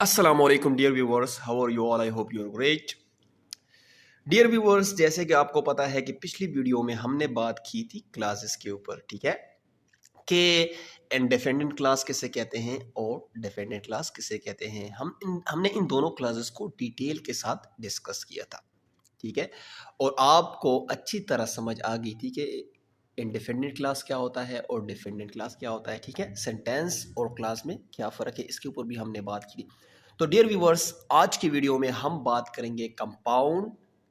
अस्सलाम वालेकुम dear viewers, how are you all? I hope you are great. Dear viewers, जैसे कि आपको पता है कि पिछली वीडियो में हमने बात की थी क्लासेस के ऊपर, ठीक है, कि इंडिपेंडेंट क्लास किसे कहते हैं और डिपेंडेंट क्लास किसे कहते हैं। हमने इन दोनों क्लासेस को डिटेल के साथ डिस्कस किया था, ठीक है, और आपको अच्छी तरह समझ आ गई थी कि इंडिपेंडेंट क्लास क्या होता है और डिपेंडेंट क्लास क्या होता है, ठीक है, सेंटेंस और क्लास में क्या फ़र्क है, इसके ऊपर भी हमने बात की थी। तो डियर व्यूवर्स, आज की वीडियो में हम बात करेंगे कंपाउंड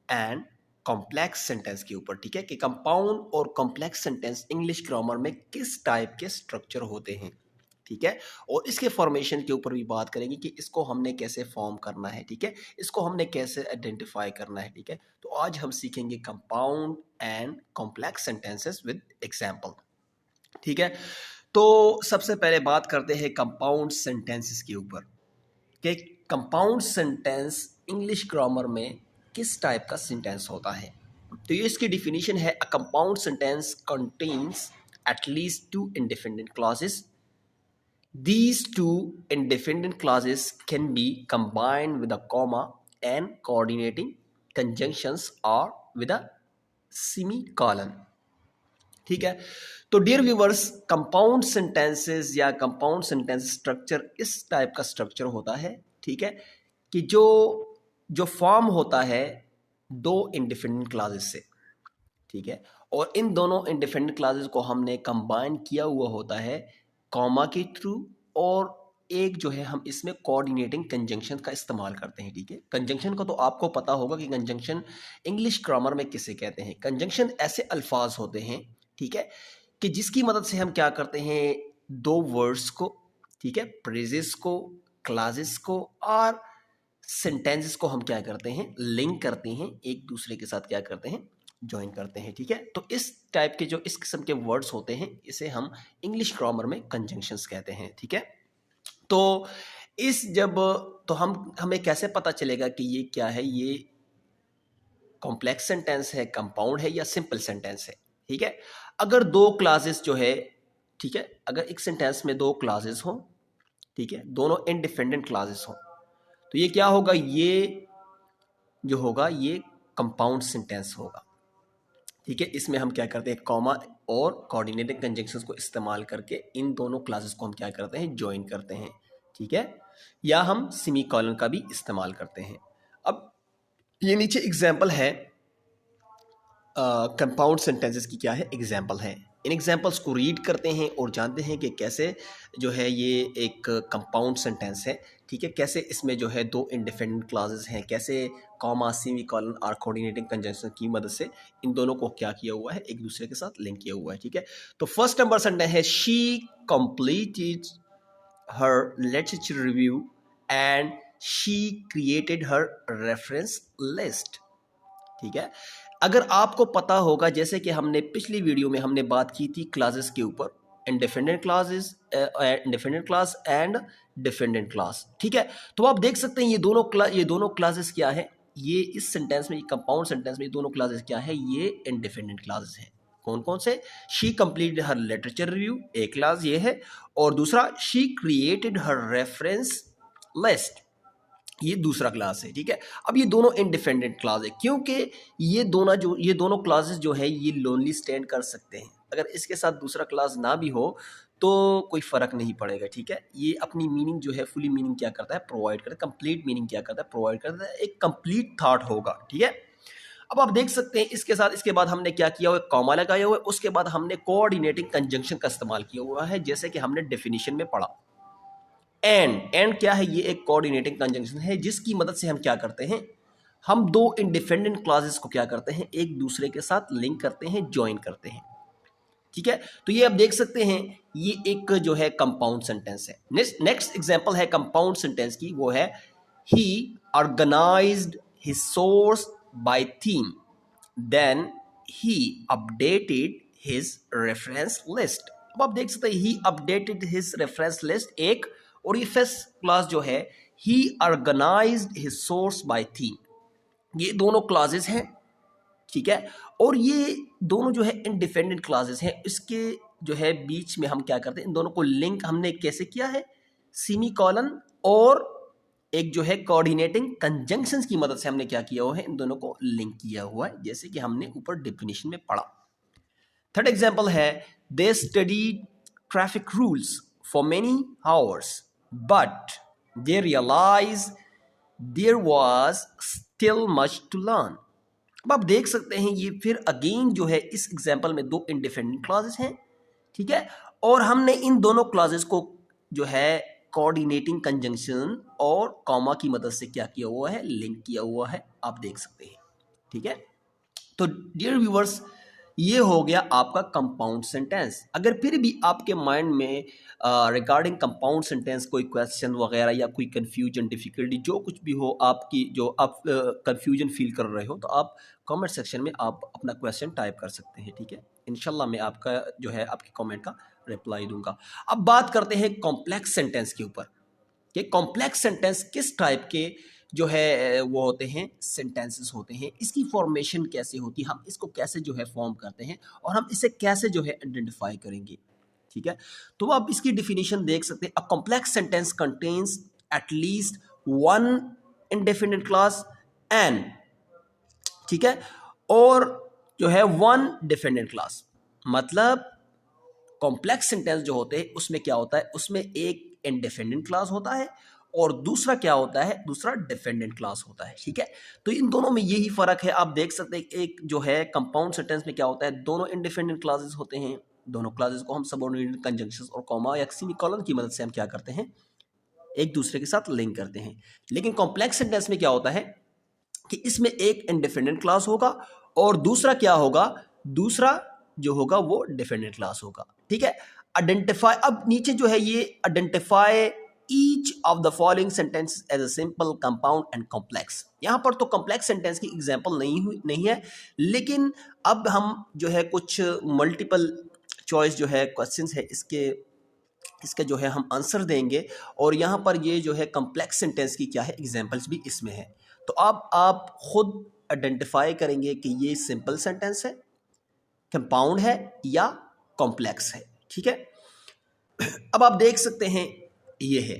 एंड कॉम्प्लेक्स सेंटेंस के ऊपर, ठीक है, कि कंपाउंड और कॉम्प्लेक्स सेंटेंस इंग्लिश ग्रामर में किस टाइप के स्ट्रक्चर होते हैं, ठीक है, और इसके फॉर्मेशन के ऊपर भी बात करेंगे कि इसको हमने कैसे फॉर्म करना है, ठीक है, इसको हमने कैसे आइडेंटिफाई करना है, ठीक है। तो आज हम सीखेंगे compound and complex sentences with example, ठीक है। तो सबसे पहले बात करते हैं कंपाउंड सेंटेंसेस के ऊपर कि कंपाउंड सेंटेंस इंग्लिश ग्रामर में किस टाइप का सेंटेंस होता है। तो ये इसकी डिफिनीशन है, a compound sentence contains at least to independent clauses. These two independent clauses can be combined with a comma and coordinating conjunctions or with a semicolon. ठीक है, तो डियर व्यूवर्स, कंपाउंड सेंटेंसेस या कंपाउंड सेंटेंस स्ट्रक्चर इस type का structure होता है, ठीक है, कि जो जो फॉर्म होता है दो इंडिपेंडेंट क्लासेस से, ठीक है, और इन दोनों इंडिपेंडेंट क्लासेस को हमने कंबाइन किया हुआ होता है कॉमा के थ्रू, और एक जो है हम इसमें कोऑर्डिनेटिंग कंजंक्शन का इस्तेमाल करते हैं, ठीक है। कंजंक्शन का तो आपको पता होगा कि कंजंक्शन इंग्लिश ग्रामर में किसे कहते हैं। कंजंक्शन ऐसे अल्फाज होते हैं, ठीक है, कि जिसकी मदद से हम क्या करते हैं, दो वर्ड्स को, ठीक है, फ्रेजेस को, क्लासेस को और सेंटेंसेस को हम क्या करते हैं, लिंक करते हैं, एक दूसरे के साथ क्या करते हैं, ज्वाइन करते हैं, ठीक है। तो इस टाइप के जो इस किस्म के वर्ड्स होते हैं इसे हम इंग्लिश ग्रामर में कंजंक्शंस कहते हैं, ठीक है। तो इस जब तो हम हमें कैसे पता चलेगा कि ये क्या है, ये कॉम्प्लेक्स सेंटेंस है, कंपाउंड है या सिंपल सेंटेंस है, ठीक है। अगर दो क्लासेस जो है, ठीक है, अगर एक सेंटेंस में दो क्लासेस हो, ठीक है, दोनों इंडिपेंडेंट क्लासेस हो, तो ये क्या होगा, ये जो होगा ये कंपाउंड सेंटेंस होगा, ठीक है। इसमें हम क्या करते हैं, कॉमा और कोऑर्डिनेटिंग कंजंक्शंस को इस्तेमाल करके इन दोनों क्लासेस को हम क्या करते हैं, ज्वाइन करते हैं, ठीक है, या हम सेमीकोलन का भी इस्तेमाल करते हैं। अब ये नीचे एग्जाम्पल है कंपाउंड सेंटेंसेस की, क्या है, एग्जाम्पल है। इन एग्जाम्पल्स को रीड करते हैं और जानते हैं कि कैसे जो है ये एक कंपाउंड सेंटेंस है, ठीक है, कैसे इसमें जो है दो इंडिपेंडेंट क्लासेस हैं, कैसे कॉमा सेमीकोलन और कोऑर्डिनेटिंग कंजंक्शन की मदद से इन दोनों को क्या किया हुआ है, एक दूसरे के साथ लिंक किया हुआ है, ठीक है। तो फर्स्ट नंबर सेंटेंस है, she completed her literature review and she created her reference list, ठीक है। अगर आपको पता होगा, जैसे कि हमने पिछली वीडियो में हमने बात की थी क्लासेस के ऊपर, independent classes, independent class and dependent class, ठीक है। तो आप देख सकते हैं ये दोनों क्लासेस क्या है, ये इस सेंटेंस में, कंपाउंड सेंटेंस में ये दोनों क्लासेस क्या है, ये इंडिपेंडेंट क्लासेस हैं। कौन कौन से, she completed her literature review एक क्लास ये है, और दूसरा she created her reference list, ये दूसरा क्लास है, ठीक है। अब ये दोनों इंडिपेंडेंट क्लास है क्योंकि ये दोनों क्लासेस जो है ये लोनली स्टैंड कर सकते हैं। अगर इसके साथ दूसरा क्लास ना भी हो तो कोई फ़र्क नहीं पड़ेगा, ठीक है। ये अपनी मीनिंग जो है, फुली मीनिंग क्या करता है, प्रोवाइड करता है, कंप्लीट मीनिंग क्या करता है, प्रोवाइड करता है, एक कंप्लीट थॉट होगा, ठीक है। अब आप देख सकते हैं इसके साथ, इसके बाद हमने क्या किया हुआ है, कॉमा लगाया हुआ है, उसके बाद हमने कोऑर्डिनेटिंग कंजंक्शन का इस्तेमाल किया हुआ है, जैसे कि हमने डेफिनेशन में पढ़ा। एंड क्या है, ये एक कोऑर्डिनेटिंग कंजंक्शन है जिसकी मदद से हम क्या करते हैं, हम दो इंडिपेंडेंट क्लासेस को क्या करते हैं, एक दूसरे के साथ लिंक करते हैं, ज्वाइन करते हैं, ठीक है। तो ये आप देख सकते हैं ये एक जो है कंपाउंड सेंटेंस है। नेक्स्ट एग्जांपल है कंपाउंड सेंटेंस की, वो है he organized his source by theme, then he updated his reference list. अब आप देख सकते हैं he updated his reference list एक, और ये फर्स्ट क्लास जो है he organized his source by theme, ये दोनों क्लासेस हैं, ठीक है। और ये दोनों जो है इंडिपेंडेंट क्लासेस हैं, इसके जो है बीच में हम क्या करते हैं, इन दोनों को लिंक हमने कैसे किया है, सेमीकोलन और एक जो है कोऑर्डिनेटिंग कंजंक्शंस की मदद से हमने क्या किया हुआ है, इन दोनों को लिंक किया हुआ है, जैसे कि हमने ऊपर डेफिनेशन में पढ़ा। थर्ड एग्जांपल है, they studied traffic rules for many hours but they realize there was still much to learn. अब आप देख सकते हैं ये फिर अगेन जो है इस एग्जांपल में दो इंडिपेंडेंट क्लॉजेस हैं, ठीक है, और हमने इन दोनों क्लॉजेस को जो है कोऑर्डिनेटिंग कंजंक्शन और कॉमा की मदद से क्या किया हुआ है, लिंक किया हुआ है, आप देख सकते हैं, ठीक है। तो डियर व्यूअर्स, ये हो गया आपका कंपाउंड सेंटेंस। अगर फिर भी आपके माइंड में रिगार्डिंग कंपाउंड सेंटेंस कोई क्वेश्चन वगैरह या कोई कंफ्यूजन, डिफिकल्टी, जो कुछ भी हो आपकी, जो आप कंफ्यूजन फील कर रहे हो, तो आप कमेंट सेक्शन में आप अपना क्वेश्चन टाइप कर सकते हैं, ठीक है। इंशाल्लाह मैं आपका जो है आपके कमेंट का रिप्लाई दूंगा। अब बात करते हैं कॉम्प्लेक्स सेंटेंस के ऊपर कि कॉम्प्लेक्स सेंटेंस किस टाइप के जो है वो होते हैं, सेंटेंसेस होते हैं, इसकी फॉर्मेशन कैसे होती है, हम इसको कैसे जो है फॉर्म करते हैं और हम इसे कैसे जो है आइडेंटिफाई करेंगे, ठीक है। तो आप इसकी डिफिनीशन देख सकते हैं। A complex sentence contains at least one indefinite clause and, ठीक है, और जो है वन डिफिनिट क्लॉज। मतलब कॉम्प्लेक्स सेंटेंस जो होते हैं उसमें क्या होता है, उसमें एक इंडिपेंडेंट क्लॉज होता है और दूसरा क्या होता है, दूसरा डिपेंडेंट क्लॉज होता है, ठीक है। तो इन दोनों में यही फर्क है। आप देख सकते हैं एक जो है कंपाउंड सेंटेंस में क्या होता है, दोनों इंडिपेंडेंट क्लॉजेस होते हैं, दोनों क्लॉजेस को हम सबऑर्डिनेट कंजंक्शंस और कॉमा या सेमीकोलन की मदद से हम क्या करते हैं, एक दूसरे के साथ लिंक करते हैं। लेकिन कॉम्प्लेक्स सेंटेंस में क्या होता है कि इसमें एक इंडिपेंडेंट क्लॉज होगा और दूसरा क्या होगा, दूसरा जो होगा वो डिपेंडेंट क्लॉज होगा, ठीक है। आइडेंटिफाई, अब नीचे जो है ये identify each of the following sentences as a simple, compound and complex. यहां पर तो कॉम्प्लेक्स सेंटेंस की एग्जांपल नहीं है, लेकिन अब हम जो है कुछ मल्टीपल चॉइस जो है क्वेश्चंस है इसके जो है हम आंसर देंगे और यहाँ पर ये जो है कॉम्प्लेक्स सेंटेंस की क्या है, एग्जांपल्स भी इसमें है। तो अब आप खुद आइडेंटिफाई करेंगे कि ये सिंपल सेंटेंस है, कंपाउंड है या कॉम्प्लेक्स है, ठीक है। अब आप देख सकते हैं ये है,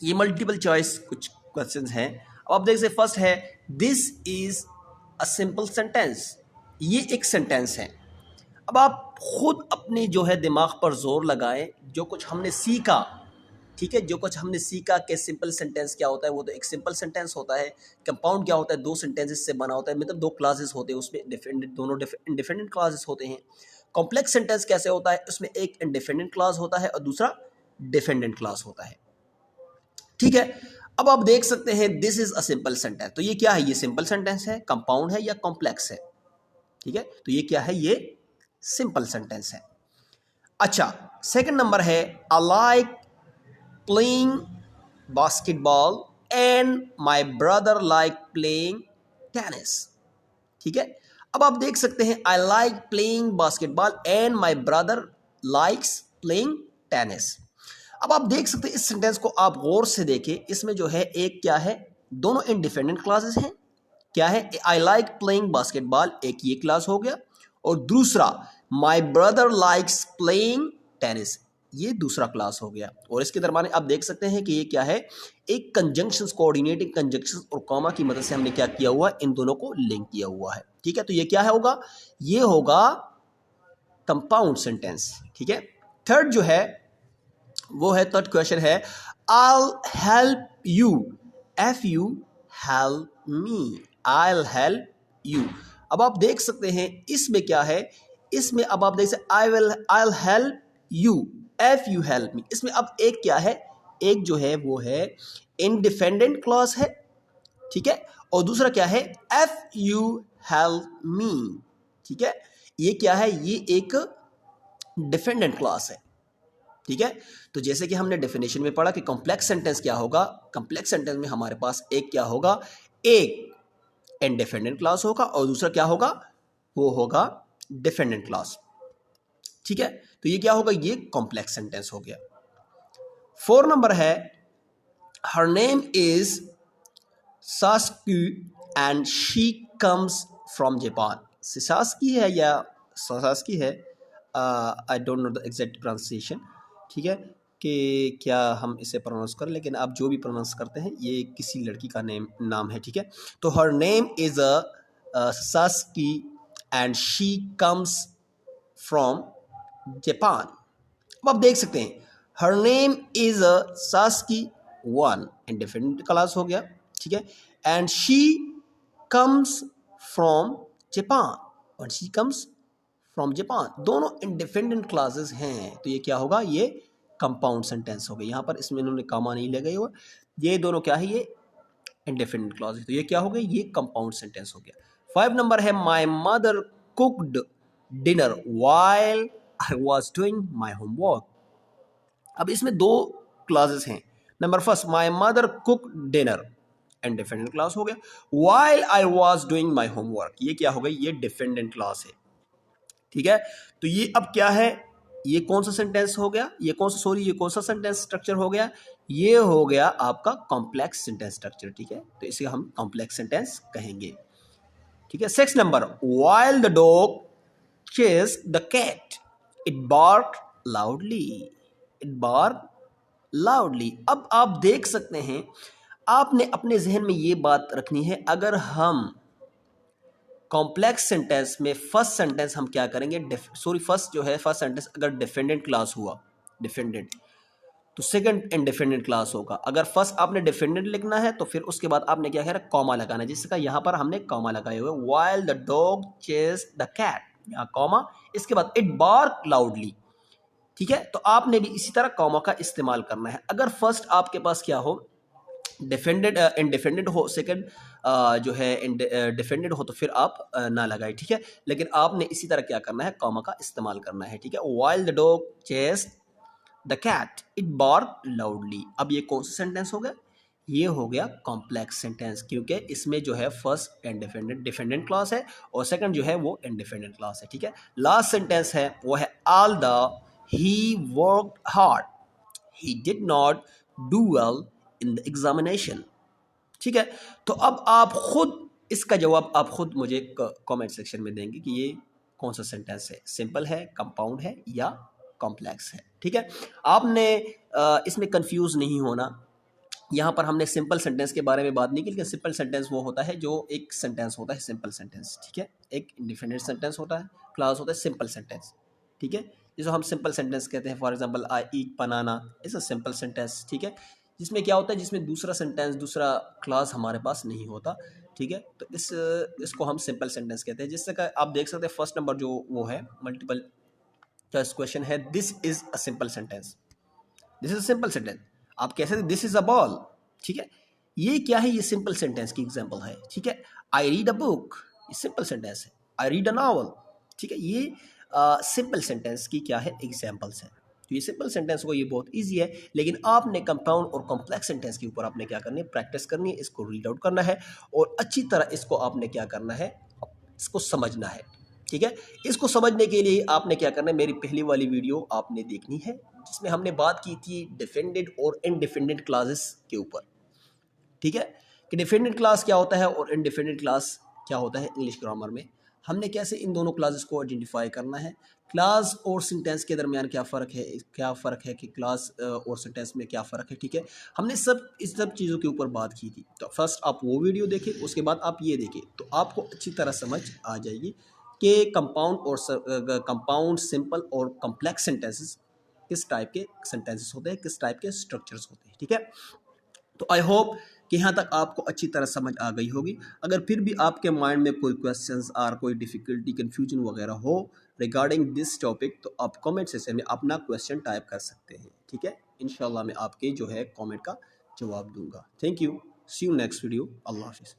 ये मल्टीपल चॉइस कुछ क्वेश्चंस हैं। अब आप देख सकते, फर्स्ट है this is a simple sentence, ये एक सेंटेंस है। अब आप खुद अपने जो है दिमाग पर जोर लगाएं, जो कुछ हमने सीखा, ठीक है, जो कुछ हमने सीखा कि सिंपल सेंटेंस क्या होता है, वो तो एक सिंपल सेंटेंस होता है। कंपाउंड क्या होता है, दो सेंटेंसेस से बना होता है, मतलब दो क्लासेस होते हैं उसमें, दोनों इंडिपेंडेंट क्लासेस होते हैं। कॉम्प्लेक्स सेंटेंस कैसे होता है, उसमें एक इंडिपेंडेंट क्लास होता है और दूसरा डिपेंडेंट क्लास होता है, ठीक है। अब आप देख सकते हैं this is a simple sentence, तो ये क्या है, ये सिंपल सेंटेंस है, कंपाउंड है या कॉम्प्लेक्स है, ठीक है। तो ये क्या है, ये सिंपल सेंटेंस है। अच्छा, सेकंड नंबर है I like playing basketball and my brother like playing tennis, ठीक है। अब आप देख सकते हैं I like playing basketball and my brother likes playing tennis. अब आप देख सकते हैं इस सेंटेंस को आप गौर से देखें, इसमें जो है एक क्या है, दोनों इंडिपेंडेंट क्लासेस हैं, क्या है, आई लाइक प्लेइंग बास्केटबॉल एक ये क्लास हो गया और दूसरा my brother likes playing tennis ये दूसरा क्लास हो गया। और इसके दरमियान आप देख सकते हैं कि ये क्या है, एक कंजंक्शंस, कोऑर्डिनेटिंग कंजंक्शंस और कॉमा की मदद से हमने क्या किया हुआ है, इन दोनों को लिंक किया हुआ है, ठीक है। तो ये क्या है होगा, ये होगा कंपाउंड सेंटेंस, ठीक है। थर्ड जो है वो है, थर्ड क्वेश्चन है I'll help you, F you help me, I'll help you। अब आप देख सकते हैं इसमें क्या है, इसमें अब आप देख सकते I'll help you, F you help me, इसमें अब एक क्या है, एक जो है वो है इंडिपेंडेंट क्लॉज है, ठीक है, और दूसरा क्या है F you help me, ठीक है। ये क्या है, ये एक डिपेंडेंट क्लॉज है, ठीक है। तो जैसे कि हमने डेफिनेशन में पढ़ा कि कॉम्प्लेक्स सेंटेंस क्या होगा, कॉम्प्लेक्स सेंटेंस में हमारे पास एक क्या होगा, एक इंडिपेंडेंट क्लॉज होगा और दूसरा क्या होगा, वो होगा डिपेंडेंट क्लॉज, ठीक है। तो ये क्या होगा, ये कॉम्प्लेक्स सेंटेंस हो गया। 4 नंबर है her name is Saski and she comes from Japan. Saski है या सास्की है, I don't know the exact pronunciation, ठीक है। कि क्या हम इसे प्रोनाउंस करें, लेकिन आप जो भी प्रोनाउंस करते हैं ये किसी लड़की का नाम है, ठीक है। तो her name is Saski and she comes from Japan. अब आप देख सकते हैं her name is Saski, one indefinite class हो गया, ठीक है। And she comes from Japan, और शी कम्स फ्रॉम जापान, दोनों इंडिपेंडेंट क्लासेस हैं। तो ये क्या होगा, ये कंपाउंड सेंटेंस हो गया। यहाँ पर इसमें इन्होंने कामा नहीं लगाई हुआ, ये दोनों क्या है, ये इंडिफिनिट क्लॉज है। तो ये क्या हो गया, ये कंपाउंड सेंटेंस हो गया। 5 नंबर है my mother cooked dinner while I was doing my homework. अब इसमें दो क्लासेस हैं। Number first, my mother cook dinner, indefinite class हो गया। While I was doing my homework, ये क्या हो गई, ये डिपेंडेंट क्लास है, ठीक है। तो ये अब क्या है, ये कौन सा सेंटेंस हो गया, ये कौन सा सेंटेंस स्ट्रक्चर हो गया, ये हो गया आपका कॉम्प्लेक्स सेंटेंस स्ट्रक्चर, ठीक है। तो इसे हम कॉम्प्लेक्स सेंटेंस कहेंगे, ठीक है। 6 number, while the dog chased the cat, it barked loudly, it barked loudly। अब आप देख सकते हैं, आपने अपने जहन में ये बात रखनी है, अगर हम कॉम्प्लेक्स सेंटेंस में फर्स्ट सेंटेंस हम क्या करेंगे, फर्स्ट सेंटेंस अगर डिफेंडेंट क्लास हुआ, डिफेंडेंट, तो सेकंड इंडिफिनिट क्लास होगा। अगर फर्स्ट आपने डिफेंडेंट लिखना है तो फिर उसके बाद आपने क्या कहा, कॉमा लगाना है, जिसका यहाँ पर हमने कॉमा लगाए हुए, while the dog chased the cat, यहाँ कॉमा, इसके बाद इट बार्क लाउडली, ठीक है। तो आपने भी इसी तरह कॉमा का इस्तेमाल करना है। अगर फर्स्ट आपके पास क्या हो, डिफेंडेड इंडिफेंडेंट हो, सेकंड जो है डिफेंडेड हो, तो फिर आप ना लगाए, ठीक है। लेकिन आपने इसी तरह क्या करना है, कॉमा का इस्तेमाल करना है, ठीक है। While the dog chased the cat it bark loudly. अब ये कौन सा सेंटेंस हो गया, ये हो गया कॉम्प्लेक्स सेंटेंस, क्योंकि इसमें जो है फर्स्ट इंडिफेंडेंट डिफेंडेंट क्लास है और सेकंड जो है वो इंडिफेंडेंट क्लास है, ठीक है। लास्ट सेंटेंस है वो है all the he worked hard he did not do well in the examination, ठीक है। तो अब आप खुद इसका जवाब आप खुद मुझे कमेंट सेक्शन में देंगे कि ये कौन सा सेंटेंस है, सिंपल है, कंपाउंड है या कॉम्प्लेक्स है, ठीक है। आपने इसमें कंफ्यूज नहीं होना। यहाँ पर हमने सिंपल सेंटेंस के बारे में बात नहीं की, लेकिन सिंपल सेंटेंस वो होता है जो एक सेंटेंस होता है सिंपल सेंटेंस, ठीक है। एक इंडिफिनिट सेंटेंस होता है, क्लास होता है सिंपल सेंटेंस, ठीक है। जिसको हम सिंपल सेंटेंस कहते हैं, for example I eat banana is a simple sentence, ठीक है। जिसमें क्या होता है, जिसमें दूसरा सेंटेंस, दूसरा क्लास हमारे पास नहीं होता, ठीक है। तो इसको हम सिंपल सेंटेंस कहते हैं। जिससे का आप देख सकते हैं फर्स्ट नंबर जो वो है मल्टीपल चॉइस क्वेश्चन है, this is a simple sentence, this is a simple sentence. आप कैसे, दिस इज अ बॉल, ठीक है। ये क्या है, ये सिंपल सेंटेंस की एग्जांपल है, ठीक है। आई रीड अ बुक, ये सिंपल सेंटेंस है। आई रीड अ नॉवल, ठीक है। ये सिंपल सेंटेंस की क्या है, एग्जांपल्स है। तो ये सिंपल सेंटेंस को ये बहुत इजी है, लेकिन आपने कंपाउंड और कॉम्प्लेक्स सेंटेंस के ऊपर आपने क्या करनी है, प्रैक्टिस करनी है, इसको रीड आउट करना है और अच्छी तरह इसको आपने क्या करना है, इसको समझना है, ठीक है। इसको समझने के लिए आपने क्या करना है, मेरी पहली वाली वीडियो आपने देखनी है, जिसमें हमने बात की थी डिफेंडेंट और इनडिफेंडेंट क्लासेस के ऊपर, ठीक है, कि डिफेंडेंट क्लास क्या होता है और इनडिफेंडेंट क्लास क्या होता है इंग्लिश ग्रामर में। हमने कैसे इन दोनों क्लासेस को आइडेंटिफाई करना है, क्लास और सेंटेंस के दरमियान क्या फ़र्क है कि क्लास और सेंटेंस में क्या फ़र्क है, ठीक है। हमने इस सब चीज़ों के ऊपर बात की थी। तो फर्स्ट आप वो वीडियो देखें, उसके बाद आप ये देखें, तो आपको अच्छी तरह समझ आ जाएगी कि कंपाउंड, सिंपल और कॉम्प्लेक्स सेंटेंसेस किस टाइप के सेंटेंसेस होते हैं, किस टाइप के स्ट्रक्चर्स होते हैं, ठीक है। तो आई होप कि यहाँ तक आपको अच्छी तरह समझ आ गई होगी। अगर फिर भी आपके माइंड में कोई क्वेश्चंस और कोई डिफ़िकल्टी, कन्फ्यूजन वगैरह हो रिगार्डिंग दिस टॉपिक, तो आप कमेंट सेक्शन में अपना क्वेश्चन टाइप कर सकते हैं, ठीक है। इंशाल्लाह मैं आपके जो है कमेंट का जवाब दूंगा। Thank you, see you next video, अल्लाह हाफिज़।